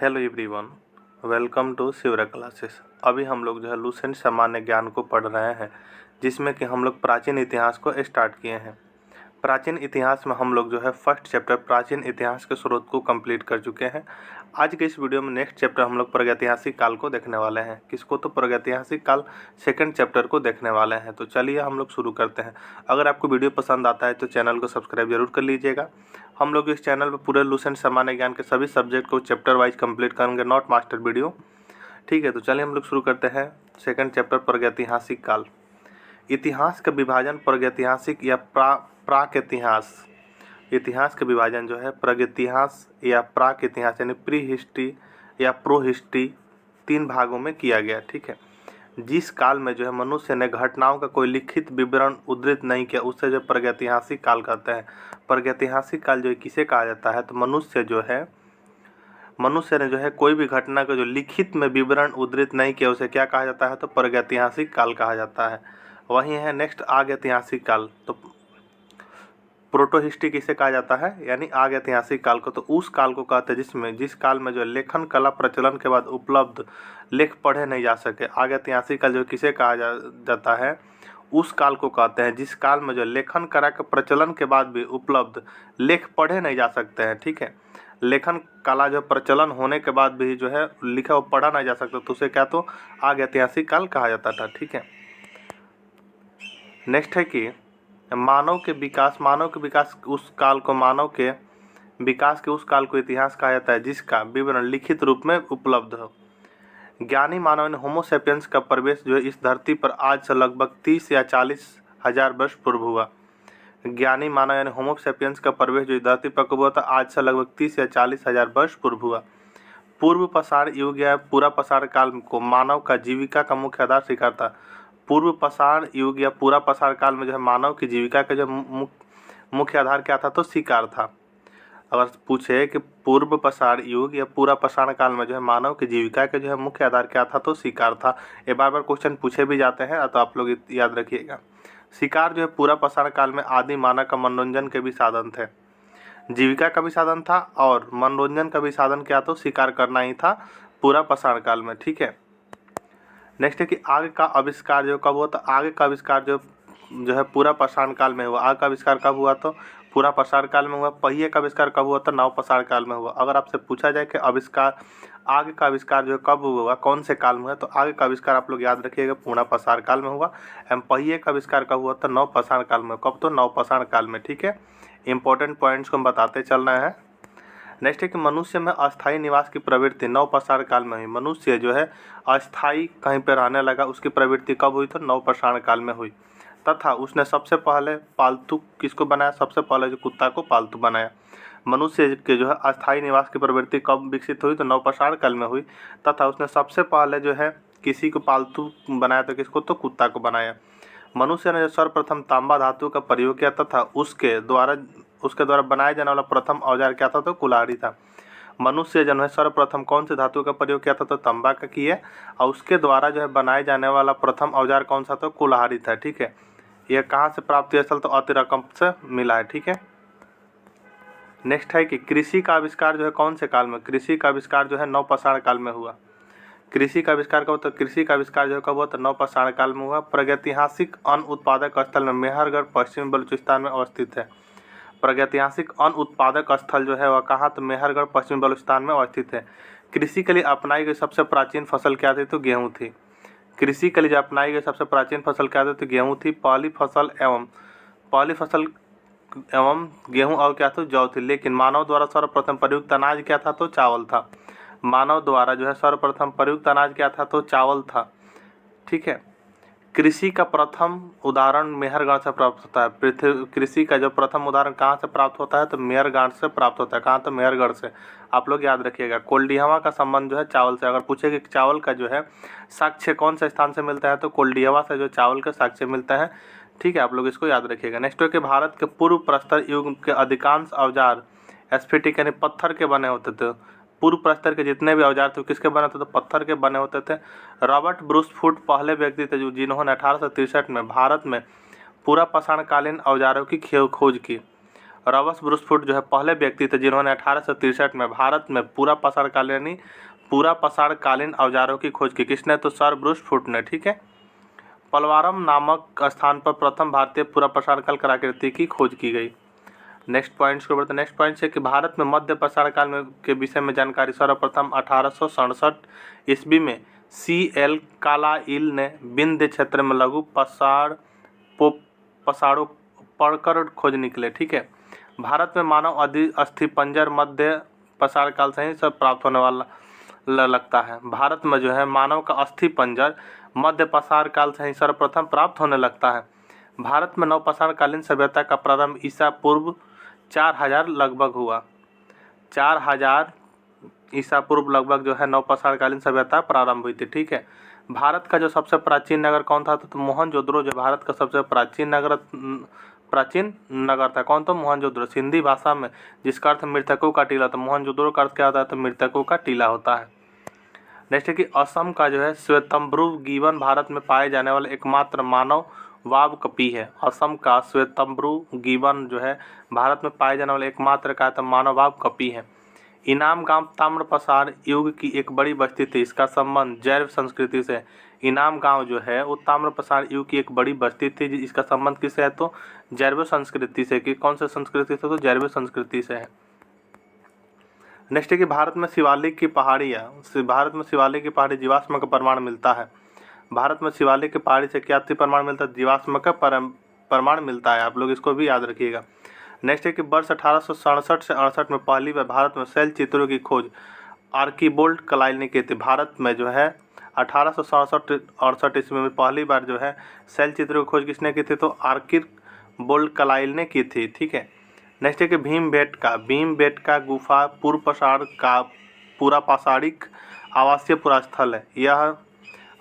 Hello everyone, welcome to Shivra classes. अभी हम लोग जो है लुसेंट सामान्य ज्ञान को पढ़ रहे हैं, जिसमें कि हम लोग प्राचीन इतिहास को स्टार्ट किए हैं। प्राचीन इतिहास में हम लोग जो है फर्स्ट चैप्टर प्राचीन इतिहास के स्रोत को कंप्लीट कर चुके हैं। आज के इस वीडियो में नेक्स्ट चैप्टर हम लोग प्रागैतिहासिक काल को देखने वाले हैं। किसको? तो प्रागैतिहासिक काल सेकंड चैप्टर को देखने वाले हैं। तो चलिए हम लोग शुरू करते हैं। अगर आपको वीडियो पसंद आता है तो चैनल को सब्सक्राइब जरूर कर लीजिएगा। हम लोग इस चैनल पर पूरे लुसेंट सामान्य ज्ञान के सभी सब्जेक्ट को चैप्टर वाइज कंप्लीट करेंगे, नॉट मास्टर वीडियो। ठीक है, तो चलिए हम लोग शुरू करते हैं सेकंड चैप्टर प्रागैतिहासिक काल। इतिहास का विभाजन प्रागैतिहासिक या प्राक इतिहास। इतिहास का विभाजन जो है प्रागैतिहास या प्राक इतिहास यानी प्री हिस्ट्री या प्रो हिस्ट्री तीन भागों में किया गया। ठीक है, जिस काल में जो है मनुष्य ने घटनाओं का कोई लिखित विवरण उद्धृत नहीं किया उसे जो प्रागैतिहासिक काल कहते हैं। प्रागैतिहासिक काल जो किसे कहा जाता है? तो मनुष्य ने जो है कोई भी घटना का जो लिखित में विवरण उद्धृत नहीं किया उसे क्या कहा जाता है? तो प्रागैतिहासिक काल कहा जाता है। वहीं है नेक्स्ट आगैतिहासिक काल। तो प्रोटो हिस्ट्री किसे कहा जाता है? यानी आगैतिहासिक काल को। तो उस काल को कहते हैं जिस काल में जो लेखन कला प्रचलन के बाद उपलब्ध लेख पढ़े नहीं जा सके। आगैतिहासिक काल जो किसे कहा जाता है? उस काल को कहते हैं जिस काल में जो लेखन कला के प्रचलन के बाद भी उपलब्ध लेख पढ़े नहीं जा सकते हैं। ठीक है, लेखन कला जो प्रचलन होने के बाद भी जो है लिखा वो पढ़ा नहीं जा सकता, तो उसे क्या? तो आगैतिहासिक काल कहा जाता था। ठीक है, नेक्स्ट है कि मानव के विकास उस काल को इतिहास कहा जाता है जिसका विवरण लिखित रूप में उपलब्ध हो। ज्ञानी मानव ने होमो सेपियंस का प्रवेश जो है इस धरती पर आज से लगभग 30 या 40 हजार वर्ष पूर्व हुआ। ज्ञानी मानव यानी होमो सेपियंस का प्रवेश जो इस धरती पर कब हुआ था? आज से लगभग 30 या 40 हजार वर्ष पूर्व हुआ। पूर्व पाषाण युग या पूरा पाषाण काल को मानव का जीविका का मुख्य आधार शिकार था। पूर्व पाषाण युग या पूरा पाषाण काल में जो है मानव की जीविका का जो मुख्य आधार क्या था? तो शिकार था। अगर पूछे कि पूर्व पाषाण युग या पूरा पाषाण काल में जो है मानव की जीविका का जो है मुख्य आधार क्या था? तो शिकार था। ये बार बार क्वेश्चन पूछे भी जाते हैं, तो आप लोग याद रखिएगा। शिकार जो है पूरा पाषाण काल में आदि मानव का मनोरंजन के भी साधन थे। जीविका का भी साधन था और मनोरंजन का भी साधन क्या? तो शिकार करना ही था पूरा पाषाण काल में। ठीक है, नेक्स्ट है कि आग का आविष्कार जो कब हुआ? तो आग का आविष्कार जो है पूरा पाषाण काल में हुआ। आग का आविष्कार कब हुआ? तो पूरा पाषाण काल में हुआ। पहिए का आविष्कार कब हुआ? तो नव पाषाण काल में हुआ। अगर आपसे पूछा जाए कि आग का आविष्कार जो कब हुआ, कौन से काल में हुआ, तो आग का आविष्कार आप लोग याद रखिएगा पूरा पाषाण काल में हुआ। एवं पहिए का आविष्कार कब हुआ? तो नव पाषाण काल में। कब? तो नव पाषाण काल में। ठीक है, इंपॉर्टेंट पॉइंट्स को हम बताते चल रहे हैं। नेक्स्ट है कि मनुष्य में अस्थायी निवास की प्रवृत्ति नव पाषाण काल में हुई। मनुष्य जो है अस्थायी कहीं पर रहने लगा, उसकी प्रवृत्ति कब हुई? तो नव पाषाण काल में हुई। तथा उसने सबसे पहले पालतू किसको बनाया? सबसे पहले जो कुत्ता को पालतू बनाया। मनुष्य के जो है अस्थायी निवास की प्रवृत्ति कब विकसित हुई? तो नव पाषाण काल में हुई। तथा उसने सबसे पहले जो है किसी को पालतू बनाया, तो किसको? तो कुत्ता को बनाया। मनुष्य ने जो सर्वप्रथम तांबा धातु का प्रयोग किया तथा उसके द्वारा बनाया जाने वाला प्रथम औजार क्या था? तो कुल्हाड़ी था। मनुष्य जो है सर्वप्रथम कौन से धातु का प्रयोग किया था? तो तांबा का किया, और उसके द्वारा जो है बनाए जाने वाला प्रथम औजार कौन सा था? तो कुल्हाड़ी था। ठीक है, यह कहाँ से प्राप्त हुआ? तो अति रकम से मिला है। ठीक है, नेक्स्ट है कि कृषि का आविष्कार जो है कौन से काल में? कृषि का आविष्कार जो है नव पाषाण काल में हुआ। कृषि का आविष्कार कब? तो कृषि का आविष्कार जो कब हुआ? तो नव पाषाण काल में हुआ। प्रागैतिहासिक अन्न उत्पादक स्थल में मेहरगढ़ पश्चिमी बलूचिस्तान में अवस्थित है। प्रागैतिहासिक अन्न उत्पादक स्थल जो है वह कहाँ? तो मेहरगढ़ पश्चिमी बलूचिस्तान में अवस्थित है। कृषि के लिए अपनाई गई सबसे प्राचीन फसल क्या थी? तो गेहूँ थी। कृषि के लिए अपनाई गई सबसे प्राचीन फसल क्या थी? तो गेहूँ थी। पहली फसल एवं गेहूँ और क्या था? जौ थी। लेकिन मानव द्वारा सर्वप्रथम प्रयुक्त अनाज क्या था? तो चावल था। मानव द्वारा जो है सर्वप्रथम प्रयुक्त अनाज क्या था? तो चावल था। ठीक है, कृषि का प्रथम उदाहरण मेहरगढ़ से प्राप्त होता है। कृषि का जो प्रथम उदाहरण कहाँ से प्राप्त होता है? तो मेहरगढ़ से प्राप्त होता है। कहाँ? तो मेहरगढ़ से। आप लोग याद रखिएगा। कोल्डिहवा का संबंध जो है चावल से। अगर पूछे कि चावल का जो है साक्ष्य कौन से स्थान से मिलता है, तो कोल्डिहवा से जो चावल के साक्ष्य मिलता है। ठीक है, आप लोग इसको याद रखिएगा। नेक्स्ट है कि भारत के पूर्व प्रस्तर युग के अधिकांश औजार स्फटिक यानी पत्थर के बने होते थे। पूर्व प्रस्तर के जितने भी औजार थे किसके बने थे? तो पत्थर के बने होते थे। रॉबर्ट ब्रूस फुट पहले व्यक्ति थे जिन्होंने 1863 में भारत में पूरा पाषाणकालीन औजारों की खोज की। रॉबर्ट ब्रूसफुट जो है पहले व्यक्ति थे जिन्होंने 1863 में भारत में पूरा पसारकालीन औजारों की खोज की। किसने? तो सर ब्रूसफुट ने। ठीक है। पलवारम नामक स्थान पर प्रथम भारतीय पूरा पसारकाल कलाकृति की खोज की गई। नेक्स्ट पॉइंट्स को बढ़ते। नेक्स्ट पॉइंट है कि भारत में मध्य पसारकाल में के विषय में जानकारी सर्वप्रथम 1867 ईस्वी में C.L. कालाइल ने विंध्य क्षेत्र में लघु पसारों पढ़कर खोज निकले। ठीक है। भारत में मानव अस्थिपंजर मध्य पसारकाल से ही सब प्राप्त होने वाला लगता है। भारत में जो है मानव का अस्थिपंजर मध्य पसारकाल से ही सर्वप्रथम प्राप्त होने लगता है। भारत में नवपसारकालीन सभ्यता का प्रारंभ ईसा पूर्व 4000 लगभग हुआ। 4000 ईसा पूर्व लगभग जो है नवपसारकालीन सभ्यता प्रारंभ हुई थी। ठीक है। भारत का जो सबसे प्राचीन नगर कौन था? तो मोहनजोदड़ो जो भारत का सबसे प्राचीन नगर था। कौन? तो मोहनजोदड़ो। सिंधी भाषा में जिसका अर्थ मृतकों का टीला, तो मोहनजोदड़ो का अर्थ क्या होता है? तो मृतकों का टीला होता है। नेक्स्ट है कि असम का जो है श्वेतंब्रू गिबन भारत में पाए जाने वाले एकमात्र मानव वाव कपी है। असम का श्वेतंब्रू गिबन जो है भारत में पाए जाने वाले एकमात्र का तो मानव वाव कपी है। इनाम गांव ताम्र पसार युग की एक बड़ी बस्ती थी। इसका संबंध जैव संस्कृति से। इनाम गांव जो है वो ताम्र पसार युग की एक बड़ी बस्ती थी। इसका संबंध किससे है? तो जैव संस्कृति से। कि कौन सी संस्कृति से? तो जैव संस्कृति से है। नेक्स्ट है कि भारत में शिवालिक की पहाड़ी जीवाश्म का प्रमाण मिलता है। भारत में शिवालिक की पहाड़ी से क्या प्रमाण मिलता है? जीवाश्म का प्रमाण मिलता है। आप लोग इसको भी याद रखिएगा। नेक्स्ट है कि वर्ष 1867 से 68 में पहली बार भारत में शैल चित्रों की खोज आर्कीबोल्ड कलाइल ने की थी। भारत में जो है 1867-68 ईस्वी में पहली बार जो है शैल चित्रों की खोज किसने की थी? तो आर्कीबोल्ड कलाइल ने की थी। ठीक है। नेक्स्ट है कि भीमबेटका गुफा पूरा पाषाणिक आवासीय पुरास्थल है। यह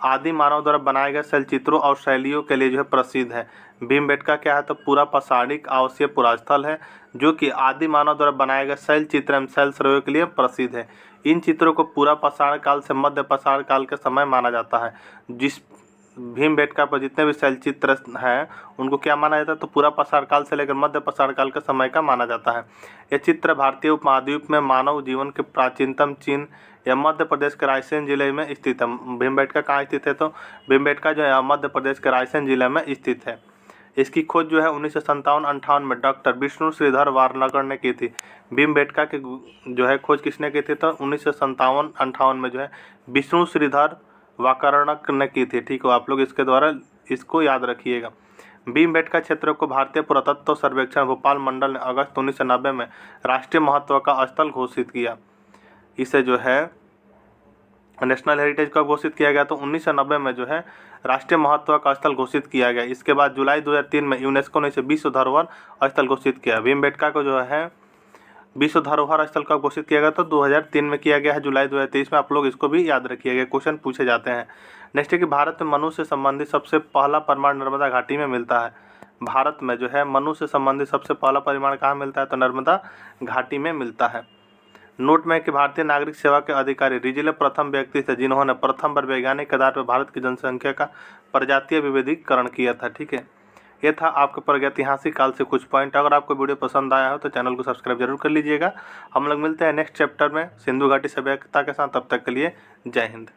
आदि मानव द्वारा बनाए गए शैलचित्रों और शैलियों के लिए जो है प्रसिद्ध है। भीमबेटका क्या है? तो पूरा पाषाणिक आवासीय पुरास्थल है जो कि आदि मानव द्वारा बनाए गए शैल चित्र एवं शैल सर्वे के लिए प्रसिद्ध है। इन चित्रों को पूरा पाषाण काल से मध्य पाषाण काल के समय माना जाता है। जिस भीमबेटका पर जितने भी शैल चित्र हैं उनको क्या माना जाता है? तो पूरा पाषाण काल से लेकर मध्य पाषाण काल के समय का माना जाता है। ये चित्र भारतीय उपमहाद्वीप में मानव जीवन के प्राचीनतम चिन्ह यह मध्य प्रदेश के रायसेन जिले में स्थित है। भीमबेटका कहाँ स्थित है? तो भीमबेटका जो है मध्य प्रदेश के रायसेन जिले में स्थित है। इसकी खोज जो है 1957-58 में डॉक्टर विष्णु श्रीधर वारनगर ने की थी। भीमबेटका की जो है खोज किसने की थी? तो 1957-58 में जो है विष्णु श्रीधर वाकरणक ने की थी। ठीक है। आप लोग इसके द्वारा इसको याद रखिएगा। भीमबेटका क्षेत्र को भारतीय पुरातत्व सर्वेक्षण भोपाल मंडल ने अगस्त 1990 में राष्ट्रीय महत्व का स्थल घोषित किया। इसे जो है नेशनल हेरिटेज कब घोषित किया गया? तो 1990 में जो है राष्ट्रीय महत्व का स्थल घोषित किया गया। इसके बाद जुलाई 2003 में यूनेस्को ने इसे विश्व धरोहर स्थल घोषित किया। भीमबेटका को जो है विश्व धरोहर स्थल कब घोषित किया गया? तो 2003 में किया गया है, जुलाई 2023 में। आप लोग इसको भी याद रखिएगा, क्वेश्चन पूछे जाते हैं। नेक्स्ट है कि भारत में मनुष्य से संबंधित सबसे पहला प्रमाण नर्मदा घाटी में मिलता है। भारत में जो है मनुष्य से संबंधित सबसे पहला प्रमाण कहाँ मिलता है? तो नर्मदा घाटी में मिलता है। नोट में कि भारतीय नागरिक सेवा के अधिकारी रिजिले प्रथम व्यक्ति थे जिन्होंने प्रथम बार वैज्ञानिक के आधार पर भारत की जनसंख्या का प्रजातीय विविधीकरण किया था। ठीक है। ये था आपके प्रागैतिहासिक काल से कुछ पॉइंट। अगर आपको वीडियो पसंद आया हो तो चैनल को सब्सक्राइब जरूर कर लीजिएगा। हम लोग मिलते हैं नेक्स्ट चैप्टर में सिंधु घाटी सभ्यता के साथ। तब तक के लिए जय हिंद।